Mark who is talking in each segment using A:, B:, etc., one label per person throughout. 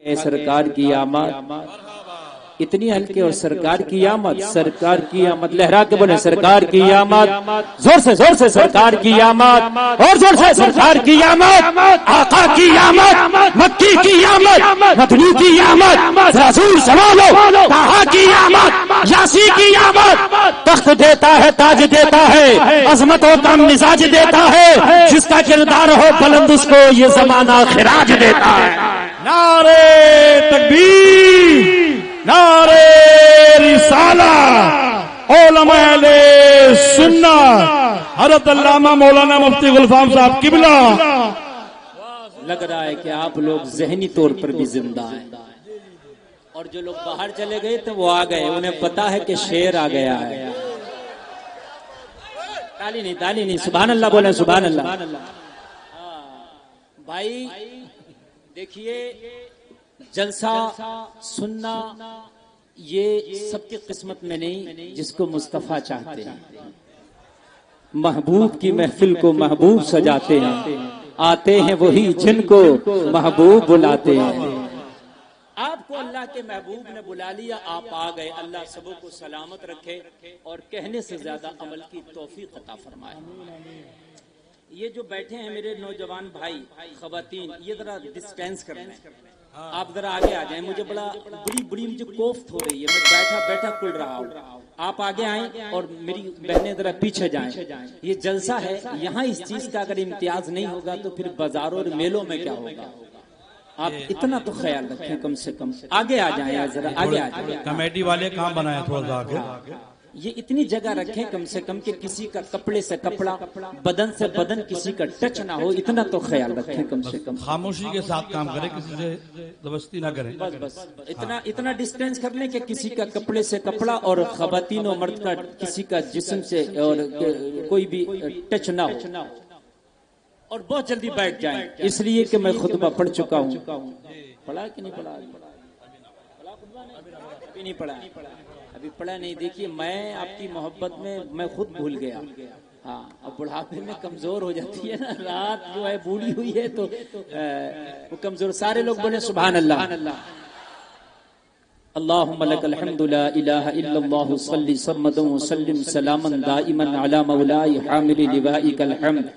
A: سرکار کی آمد اتنی ہلکے اور سرکار کی آمد، سرکار کی آمد لہرا کے بولے سرکار کی آمد، زور سے سرکار کی آمد، اور زور سے سرکار کی آمد، آقا کی آمد، مکی کی آمد، مدنی کی آمد، رسول سوالو طہا کی آمد، یاسی کی آمد۔ تخت دیتا ہے، تاج دیتا ہے، عظمتوں کا مزاج دیتا ہے، جس کا کردار ہو بلند اس کو یہ زمانہ خراج دیتا ہے۔
B: نعرے تکبیر، نعرے رسالہ، علماء اہل سنت، حضرت علامہ مولانا مفتی غلفام صاحب قبلہ۔
A: لگ رہا ہے کہ آپ لوگ ذہنی طور پر بھی زندہ ہیں، اور جو لوگ باہر چلے گئے تو وہ آ گئے، انہیں پتا ہے کہ شیر آ گیا ہے۔ تالی نہیں، سبحان اللہ بولے، سبحان اللہ۔ بھائی دیکھیے، جلسہ سننا یہ سب کی قسمت میں نہیں، جس کو مصطفیٰ چاہتے ہیں، محبوب کی محفل کو محبوب سجاتے ہیں، آتے ہیں وہی جن کو محبوب بلاتے ہیں۔ آپ کو اللہ کے محبوب نے بلا لیا، آپ آ گئے۔ اللہ سبوں کو سلامت رکھے اور کہنے سے زیادہ عمل کی توفیق عطا فرمائے۔ یہ جو بیٹھے ہیں میرے نوجوان بھائی خواتین، یہ ذرا ڈسٹینس کر لیں، آپ ذرا آگے آ جائیں، مجھے بڑی مجھے کوفت ہو رہی ہے، میں بیٹھا کل رہا ہوں، آپ آگے آئیں اور میری بہنیں ذرا پیچھے جائیں۔ یہ جلسہ ہے، یہاں اس چیز کا اگر امتیاز نہیں ہوگا تو پھر بازاروں اور میلوں میں کیا ہوگا؟ آپ اتنا تو خیال رکھیں، کم سے کم آگے آ جائیں، ذرا آگے آ جائیں۔
B: کمیٹی والے کام بنائے تھوڑا سا آگے،
A: یہ اتنی جگہ رکھیں کم سے کم کہ کسی کا کپڑے سے کپڑا، بدن سے بدن کسی کا ٹچ نہ ہو، اتنا تو خیال رکھیں کم سے کم۔
B: خاموشی کے ساتھ کام کریں، کسی سے زبردستی نہ کریں،
A: بس اتنا ڈسٹینس کر لیں کہ کسی کا کپڑے سے کپڑا اور خواتین و مرد کا کسی کا جسم سے اور کوئی بھی ٹچ نہ ہو، اور بہت جلدی بیٹھ جائیں، اس لیے کہ میں خطبہ پڑھ چکا ہوں۔ پڑھا کہ نہیں پڑھا؟ ابھی نہیں پڑھا، ابھی پڑھا نہیں۔ دیکھیے، میں آپ کی محبت میں میں خود بھول گیا، ہاں، اب بڑھاپے میں کمزور ہو جاتی ہے نا، رات جو ہے بوڑھی ہوئی ہے تو وہ کمزور۔ سارے لوگ بولے سبحان اللہ۔ اللهم لك الحمد لا اله الا الله، صل صمدا وسلم سلاما دائما على مولاي حامل لوائك الحمد،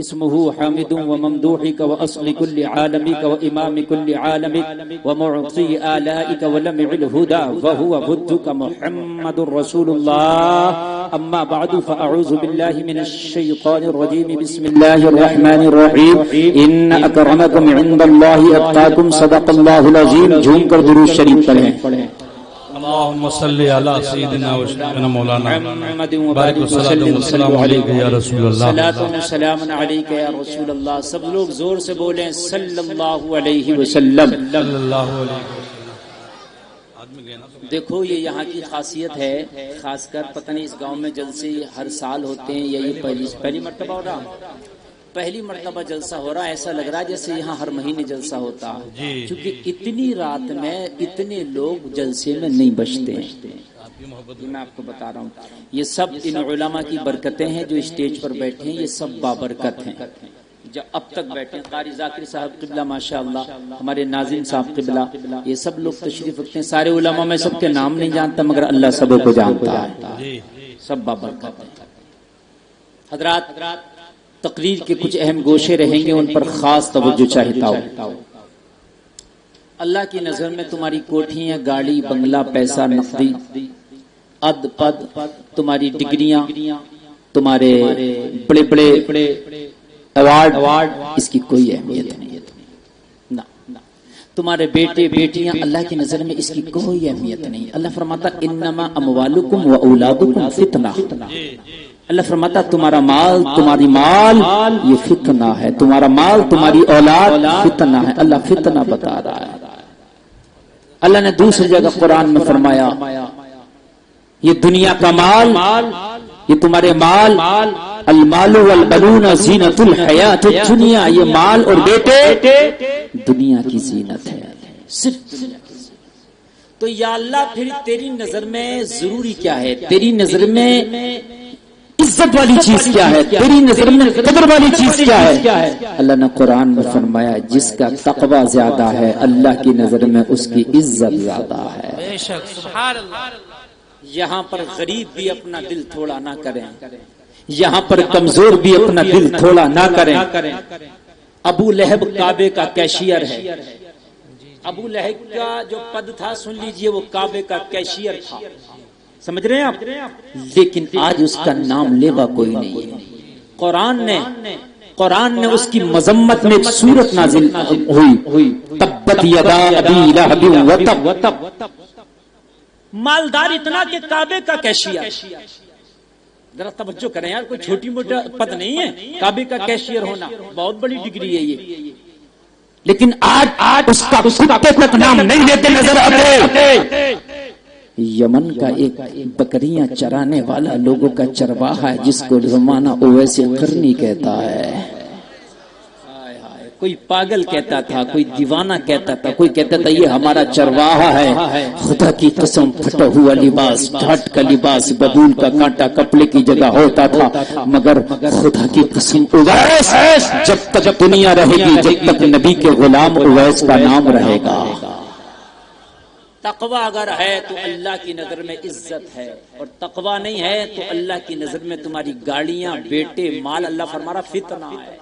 A: اسمه حامد وممدوحك واصل كل عالمك وامام كل عالمك ومعطي آلائك ولمع الهدى وهو بدك محمد رسول الله. اما بعد فاعوذ بالله من الشيطان الرجيم، بسم الله الرحمن الرحيم، ان اکرمکم عند الله اتقاکم، صدق اللہ العظیم۔ جھوم کر درود شریف پڑھیں۔
B: اللهم صل على سيدنا وسيدنا مولانا
A: محمد
B: بارك وسلم والسلام عليك يا رسول الله،
A: صلاۃ و سلام علیک یا رسول اللہ۔ سب لوگ زور سے بولیں صلی اللہ علیہ وسلم۔
B: صلی اللہ علیہ وسلم۔
A: دیکھو، یہ یہاں کی خاصیت ہے، خاص کر پتہ نہیں اس گاؤں میں جلسے ہر سال ہوتے ہیں یا یہ پہلی مرتبہ ہو رہا؟ پہلی مرتبہ جلسہ ہو رہا ہے، ایسا لگ رہا ہے جیسے یہاں ہر مہینے جلسہ ہوتا ہے، کیونکہ اتنی رات میں اتنے لوگ جلسے میں نہیں بچتے ہیں۔ میں آپ کو بتا رہا ہوں، یہ سب ان علماء کی برکتیں ہیں جو اسٹیج پر بیٹھے ہیں، یہ سب بابرکت ہیں جو اب تک بیٹھے ہیں۔ قاری ذاکر صاحب قبلہ ماشاءاللہ، ہمارے ناظم صاحب قبلہ، یہ سب لوگ تشریف رکھتے ہیں۔ سارے علماء میں سب کے نام نہیں جانتا، مگر اللہ سب کو جانتا ہے، سب بابرکت ہیں۔ حضرات، تقریر کے کچھ اہم گوشے رہیں گے، ان پر خاص توجہ چاہتا ہوں۔ اللہ کی نظر میں تمہاری کوٹھیاں، گاڑی، بنگلہ، پیسہ، نقدی، اد پد، تمہاری ڈگریاں، تمہارے بڑے بڑے ایوارڈ، اس کی کوئی اہمیت نہیں ہے۔ تمہارے بیٹے بیٹیاں، اللہ کی نظر میں اس کی کوئی اہمیت نہیں۔ اللہ فرماتا انما اموالکم و اولادکم فتنہ، اللہ فرماتا تمہارا مال، تمہاری مال یہ فتنہ ہے، تمہارا مال، تمہاری اولاد فتنہ ہے۔ اللہ فتنہ بتا رہا ہے۔ اللہ نے دوسری جگہ قرآن میں فرمایا یہ دنیا کا مال، یہ تمہارے مال، المال والبنون زینت الحیات الدنیا، یہ مال اور بیٹے دنیا کی زینت ہے، صرف دنیا کی زینت۔ تو یا اللہ، پھر تیری نظر میں ضروری کیا ہے؟ تیری نظر میں عزت عزت والی چیز کیا ہے، تیری نظر میں قدر والی چیز کیا ہے؟ اللہ نے قرآن میں فرمایا جس کا تقوی زیادہ ہے اللہ کی نظر میں اس کی عزت زیادہ ہے۔
B: بے شک سبحان اللہ۔
A: یہاں پر غریب بھی اپنا دل تھوڑا نہ کریں، یہاں پر کمزور بھی اپنا دل تھوڑا نہ کریں۔ ابو لہب کعبے کا کیشیئر ہے، ابو لہب کا جو پد تھا سن لیجئے وہ کعبے کا کیشیئر تھا، سمجھ رہے ہیں آپ؟ لیکن آج اس کا نام لیوا کوئی نہیں ہے۔ قرآن نے اس کی مذمت میں ایک سورت نازل ہوئی، تبت یدا ابی لہب وتب، مالدار اتنا کہ کعبے کا کیشیئر۔ ذرا توجہ کریں یار، کوئی چھوٹی موٹا پد نہیں ہے کعبے کا کیشیئر ہونا، بہت بڑی ڈگری ہے یہ۔ لیکن آج اس کا کتے تک نام نہیں لیتے نظر آتے۔ یمن کا ایک بکریاں چرانے والا لوگوں کا چرواہا ہے جس کو زمانہ اویس قرنی کہتا ہے۔ کوئی پاگل کہتا تھا، کوئی دیوانہ کہتا تھا، کوئی کہتا تھا یہ ہمارا چرواہا ہے۔ خدا کی قسم پھٹا ہوا لباس، ٹھاٹ کا لباس، ببول کا کانٹا کپڑے کی جگہ ہوتا تھا، مگر خدا کی قسم اویس جب تک دنیا رہے گی، جب تک نبی کے غلام اویس کا نام رہے گا۔ تقوی اگر ہے تو اللہ کی نظر میں عزت ہے، اور تقوی نہیں ہے تو اللہ کی نظر میں تمہاری گاڑیاں، بیٹے، مال، اللہ فرما رہا فتنہ ہے۔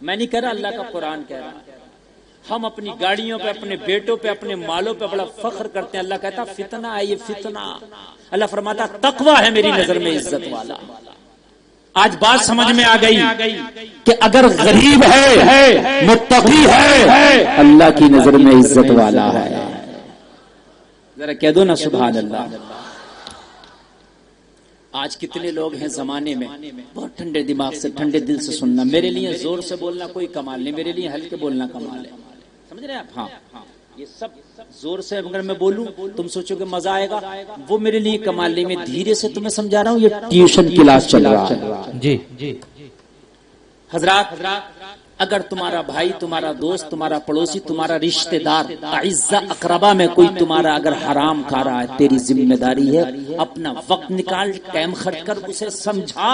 A: میں نہیں کہہ رہا، اللہ کا قرآن کہہ رہا۔ ہم اپنی گاڑیوں پہ، اپنے بیٹوں پہ، اپنے مالوں پہ بڑا فخر کرتے ہیں، اللہ کہتا فتنہ ہے یہ فتنہ۔ اللہ فرماتا تقوی ہے میری نظر میں عزت والا۔ آج بات سمجھ میں آ گئی کہ اگر غریب ہے، متقی ہے، اللہ کی نظر میں عزت والا ہے۔ ذرا کہہ دو نا سبحان اللہ۔ آج کتنے لوگ ہیں زمانے میں بہت ٹھنڈے دماغ سے، ٹھنڈے دل سے سننا، میرے لیے زور سے بولنا کوئی کمال نہیں، میرے لیے ہلکے بولنا کمال ہے، سمجھ رہے ہیں آپ؟ ہاں، یہ سب زور سے اگر میں بولوں تم سوچو کہ مزہ آئے گا، وہ میرے لیے کمال نہیں، میں دھیرے سے تمہیں سمجھا رہا ہوں، یہ ٹیوشن کلاس چل رہا ہے۔
B: جی جی
A: حضرات، اگر تمہارا بھائی، تمہارا دوست، تمہارا پڑوسی، تمہارا رشتہ دار، اعزا اقربا میں کوئی تمہارا اگر حرام کھا رہا ہے، تیری ذمہ داری ہے اپنا وقت نکال، ٹائم خرچ کر اسے سمجھا،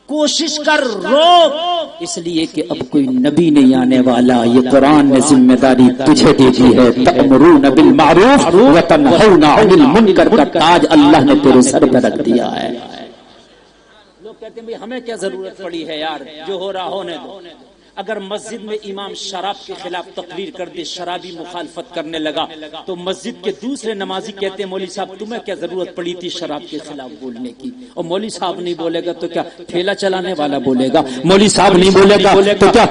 A: کوشش کر، روک، اس لیے کہ اب کوئی نبی نہیں آنے والا، یہ قرآن نے ذمہ داری تجھے دی ہے۔ تأمرون بالمعروف وتنہون عن المنکر کا تاج اللہ نے تیرے سر پہ رکھ دیا ہے۔ کہتے ہیں بھئی ہمیں کیا ضرورت پڑی ہے یار، جو ہو رہا ہونے دو۔ اگر مسجد میں امام شراب کے خلاف تقریر کر دے، شرابی مخالفت کرنے لگا، تو مسجد کے دوسرے نمازی کہتے ہیں مولوی صاحب تمہیں کیا ضرورت پڑی تھی شراب کے خلاف بولنے کی؟ اور مولوی صاحب نہیں بولے گا تو کیا ٹھیلا چلانے والا بولے گا؟ مولوی صاحب نہیں بولے گا تو کیا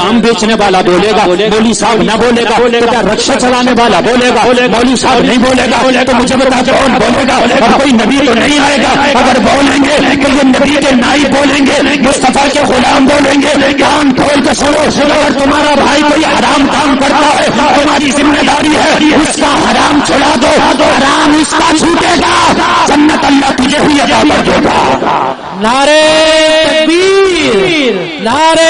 A: آم بیچنے والا بولے گا؟ مولوی صاحب نہ بولے گا تو کیا رکشا چلانے والا بولے گا؟ مولوی صاحب نہیں بولے گا تو مجھے بتا دو کون بولے گا؟ اور کوئی نبی تو نہیں آئے گا، اگر بولیں گے تو یہ نبی کے نائی بولیں گے، مصطفیٰ کے غلام بولیں گے۔ کان کھول کے سنو، اگر تمہارا بھائی کوئی حرام کام کرتا ہے، تمہاری ذمہ داری ہے اس کا حرام چھڑا دو، حرام اس کا چھوٹے گا، جنت اللہ تجھے ہی عطا کر دے گا۔
B: نعرہ تکبیر، نعرہ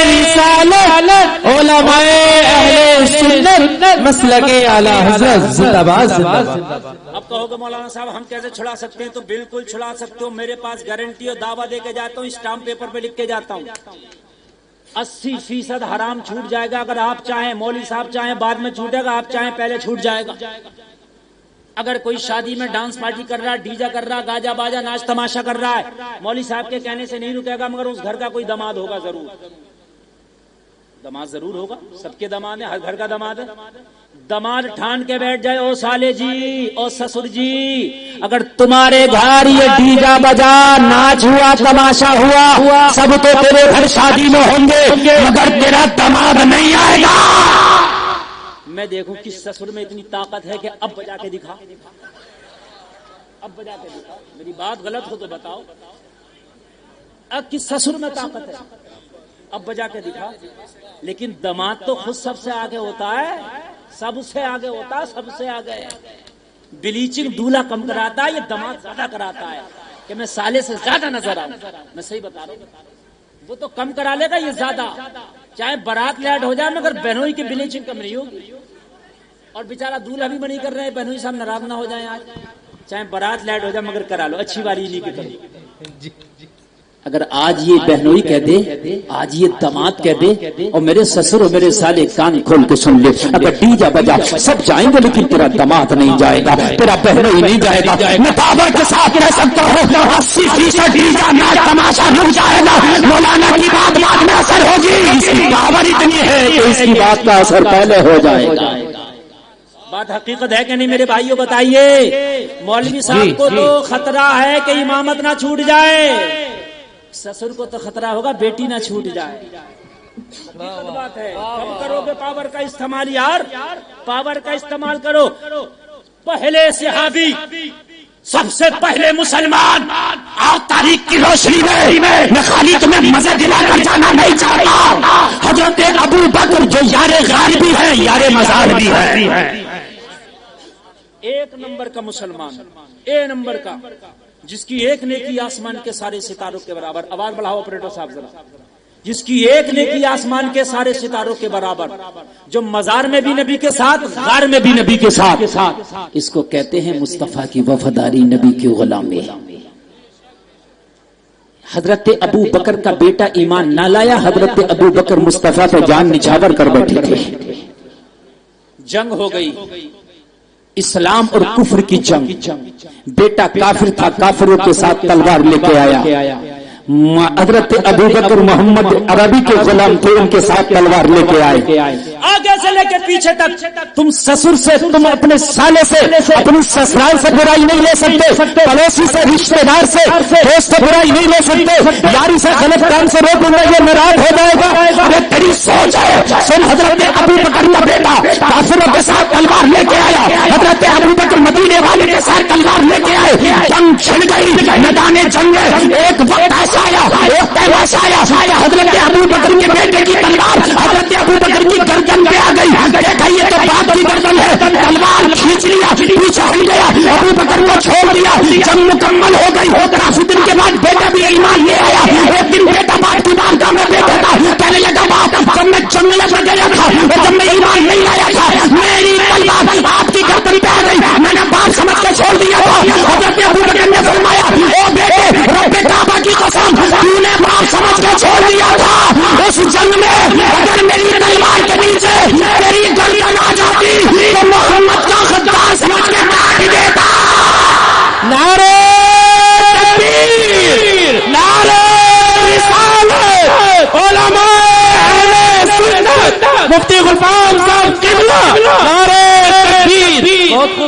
B: رسالت، علماء اہل سنت مسلک اعلی حضرت زندہ باد زندہ باد۔
A: اب کہو گے مولانا صاحب ہم کیسے چھڑا سکتے ہیں؟ تو بالکل چھڑا سکتے ہو، میرے پاس گارنٹی اور دعویٰ دے کے جاتا ہوں، اسٹامپ پیپر پہ لکھ کے جاتا ہوں، 80% حرام چھوٹ جائے گا اگر آپ چاہیں، مولوی صاحب چاہیں بعد میں چھوٹے گا، آپ چاہیں پہلے چھوٹ جائے گا۔ اگر کوئی شادی میں ڈانس پارٹی کر رہا ہے، ڈی جے کر رہا ہے، گاجا باجا ناچ تماشا کر رہا ہے، مولوی صاحب کے کہنے سے نہیں رکے گا، مگر اس گھر کا کوئی داماد ہوگا ضرور، داماد ضرور ہوگا، سب کے داماد ہیں، ہر گھر کا داماد ہے۔ داماد ٹھان کے بیٹھ جائے، او سالے جی، او سسر جی، اگر تمہارے گھر یہ ڈی جے بجا، ناچ ہوا، تماشا ہوا، سب تو تیرے گھر شادی میں ہوں گے، مگر تیرا داماد نہیں آئے گا۔ میں دیکھوں کس سسر میں اتنی طاقت ہے کہ اب بجا کے دکھا، اب بجا کے دکھا، میری بات غلط ہو تو بتاؤ، اب کس سسر میں طاقت ہے، اب بجا کے دکھا۔ لیکن داماد تو خود سب سے آگے ہوتا ہے، سب سے آگے ہوتا ہے، سب سے آگے۔ بلیچنگ دولہا کم کراتا ہے، یہ داماد زیادہ کراتا ہے کہ میں سالے سے زیادہ نظر آؤں، میں صحیح بتا رہا ہوں۔ وہ تو کم کرا لے گا، یہ زیادہ، چاہے بارات لیٹ ہو جائے مگر بہنوئی کی بلیچنگ کم نہیں ہوگی۔ اور بیچارہ دولہا بھی منی کر رہے ہیں، بہنوئی صاحب ناراض نہ ہو جائیں، آج چاہے بارات لیٹ ہو جائے مگر کرا لو، اچھی والی نہیں کی کرو۔ اگر آج یہ بہنوئی کہہ دے، آج یہ داماد کہہ دے، اور میرے سسر اور میرے سالے کان کھول کے سن لے، اگر ڈیجا بجا سب جائیں گے لیکن تیرا داماد نہیں جائے گا، تیرا بہنوئی نہیں جائے گا، میں پاور کے ساتھ کہہ سکتا ہوں 80% ڈیجا ناچ تماشا رک جائے گا، مولانا کی بات بعد میں اثر ہوگی، اس کی پاور اتنی ہے کہ اس کی بات کا اثر پہلے ہو جائے گا۔
C: بات حقیقت ہے کہ نہیں میرے بھائیوں بتائیے؟ مولوی صاحب کو تو خطرہ ہے کہ امامت نہ چھوٹ جائے، سسر کو تو خطرہ ہوگا بیٹی نہ چھوٹ جائے۔ حقیقت بات ہے۔ کب کرو گے پاور کا استعمال یار؟ پاور کا استعمال کرو۔ پہلے صحابی، سب سے پہلے مسلمان، اور تاریخ کی روشنی میں خالی تمہیں مزہ دلا کر جانا نہیں چاہتا، حضرت ابو بکر جو یار غار بھی ہے یار مزار بھی ہے، ایک نمبر کا مسلمان، اے نمبر کا، جس کی ایک نیکی آسمان کے سارے ستاروں کے برابر۔ آواز بڑھاؤ آپریٹر صاحب ذرا۔ جس کی ایک نیکی آسمان کے سارے ستاروں کے برابر، جو مزار میں بھی نبی کے ساتھ، غار میں بھی نبی کے ساتھ۔
A: اس کو کہتے ہیں مصطفیٰ کی وفاداری، نبی کی غلامی۔ حضرت ابو بکر کا بیٹا ایمان نہ لایا، حضرت ابو بکر مصطفیٰ پہ جان نچھاور کر بیٹھے تھے۔
C: جنگ ہو گئی،
A: اسلام اور کفر کی جنگ، بیٹا کافر تھا، کافروں کے ساتھ تلوار لے کے آیا۔ حضرت ابو بکر محمد عربی کے غلام تھے، ان کے ساتھ تلوار لے کے آئے،
C: آگے سے لے کے پیچھے تک۔
A: تم سسر سے، تم اپنے سالے سے، اپنی سسرال سے برائی نہیں لے سکتے، پڑوسی سے، رشتے دار سے، دوست سے برائی نہیں لے سکتے، یاری سے غلط کام سے روک لیں گے ناراض ہو جائے گا۔ اگر تیری سوچ ہے، سن حضرت ابو بکر کا بیٹا کافروں کے ساتھ تلوار لے کے آیا، حضرت ابو بکر مدینے والے کے ساتھ تلوار لے کے آئے، جنگ چھڑ گئی، میدان جنگ میں ایک وقت ایسا آیا، ایک تماشا آیا، حضرت ابو بکر کے بیٹے کی تلوار حضرت ابو بکر کی گردن پہ آ گئی، دیکھا یہ تو باپ کی گردن ہے، تلوار کھینچ لیا، پیچھے ہٹ گیا، ابو بکر کو چھوڑ دیا، جنگ مکمل ہو گئی۔ کافی دن کے بعد بیٹا بھی ایمان لے آیا، ایک دن بیٹا باپ کی بارگاہ میں بیٹھا تھا، کہنے لگا باپ جب میں جنگ میں گیا تھا، جب میں ایمان نہیں لایا تھا، میری تلوار آپ کی گردن پہ آ گئی، میں نے باپ سمجھ کے چھوڑ دیا تھا۔ حضرت ابو بکر نے فرمایا او بیٹے رب کعبہ کی قسم تو نے باپ سمجھ کے چھوڑ دیا تھا، اس جنگ میں اگر میری تلوار کے نیچے تیری گردن آ جاتی تو محمد کا غدار سمجھ کے کاٹ دیتا۔
C: نعرہ تکبیر، نعرہ رسالت، علماء اہل سنت، مفتی غلام صاحب قبلہ، نعرہ تکبیر۔ بہت